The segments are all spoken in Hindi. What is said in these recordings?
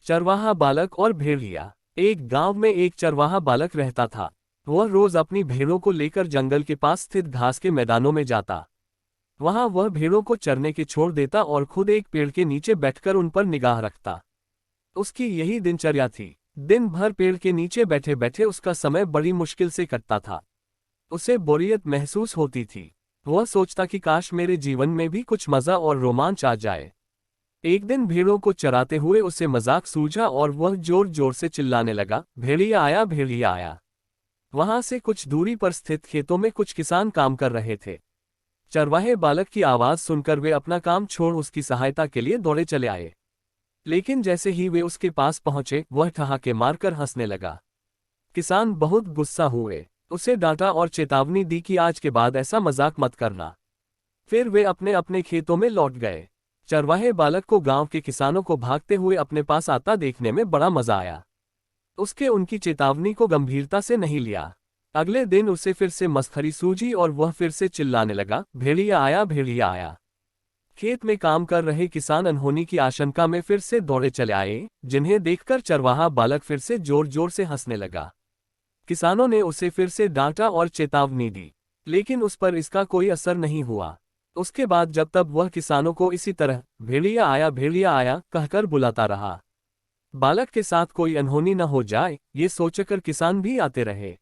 चरवाहा बालक और भेड़िया। एक गांव में एक चरवाहा बालक रहता था। वह रोज अपनी भेड़ों को लेकर जंगल के पास स्थित घास के मैदानों में जाता। वहां वह भेड़ों को चरने के छोड़ देता और खुद एक पेड़ के नीचे बैठकर उन पर निगाह रखता। उसकी यही दिनचर्या थी। दिन भर पेड़ के नीचे बैठे बैठे उसका समय बड़ी मुश्किल से कटता था। उसे बोरियत महसूस होती थी। वह सोचता कि काश मेरे जीवन में भी कुछ मजा और रोमांच आ जाए। एक दिन भेड़ों को चराते हुए उसे मजाक सूझा और वह जोर जोर से चिल्लाने लगा, भेड़िया आया, भेड़िया आया। वहां से कुछ दूरी पर स्थित खेतों में कुछ किसान काम कर रहे थे। चरवाहे बालक की आवाज सुनकर वे अपना काम छोड़ उसकी सहायता के लिए दौड़े चले आए। लेकिन जैसे ही वे उसके पास पहुंचे, वह ठहाके मारकर हंसने लगा। किसान बहुत गुस्सा हुए, उसे डांटा और चेतावनी दी कि आज के बाद ऐसा मजाक मत करना। फिर वे अपने अपने खेतों में लौट गए। चरवाहे बालक को गांव के किसानों को भागते हुए अपने पास आता देखने में बड़ा मजा आया। उसके उनकी चेतावनी को गंभीरता से नहीं लिया। अगले दिन उसे फिर से मस्खरी सूझी और वह फिर से चिल्लाने लगा, भेड़िया आया, भेड़िया आया। खेत में काम कर रहे किसान अनहोनी की आशंका में फिर से दौड़े चले आए, जिन्हें देखकर चरवाहा बालक फिर से जोर जोर से हंसने लगा। किसानों ने उसे फिर से डांटा और चेतावनी दी, लेकिन उस पर इसका कोई असर नहीं हुआ। उसके बाद जब तब वह किसानों को इसी तरह भेड़िया आया कहकर बुलाता रहा। बालक के साथ कोई अनहोनी न हो जाए, ये सोचकर किसान भी आते रहे।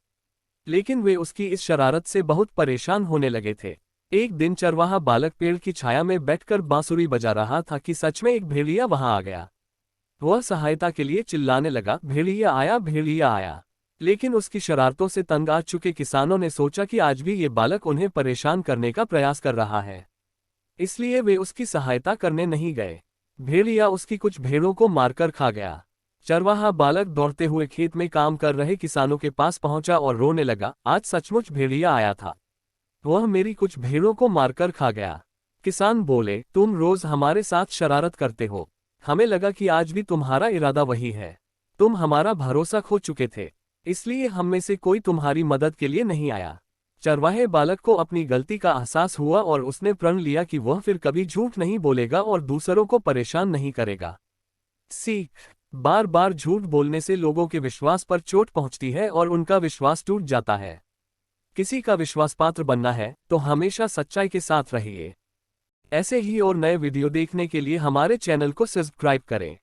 लेकिन वे उसकी इस शरारत से बहुत परेशान होने लगे थे। एक दिन चरवाहा बालक पेड़ की छाया में बैठकर बांसुरी बजा रहा था कि सच में एक भेड़िया वहां आ गया। वह सहायता के लिए चिल्लाने लगा, भेड़िया आया, भेड़िया आया। लेकिन उसकी शरारतों से तंग आ चुके किसानों ने सोचा कि आज भी ये बालक उन्हें परेशान करने का प्रयास कर रहा है, इसलिए वे उसकी सहायता करने नहीं गए। भेड़िया उसकी कुछ भेड़ों को मारकर खा गया। चरवाहा बालक दौड़ते हुए खेत में काम कर रहे किसानों के पास पहुंचा और रोने लगा, आज सचमुच भेड़िया आया था। वह मेरी कुछ भेड़ों को मारकर खा गया। किसान बोले, तुम रोज हमारे साथ शरारत करते हो। हमें लगा कि आज भी तुम्हारा इरादा वही है। तुम हमारा भरोसा खो चुके थे, इसलिए हम में से कोई तुम्हारी मदद के लिए नहीं आया। चरवाहे बालक को अपनी गलती का एहसास हुआ और उसने प्रण लिया कि वह फिर कभी झूठ नहीं बोलेगा और दूसरों को परेशान नहीं करेगा। सीख: बार बार झूठ बोलने से लोगों के विश्वास पर चोट पहुंचती है और उनका विश्वास टूट जाता है। किसी का विश्वास पात्र बनना है तो हमेशा सच्चाई के साथ रहिए। ऐसे ही और नए वीडियो देखने के लिए हमारे चैनल को सब्सक्राइब करें।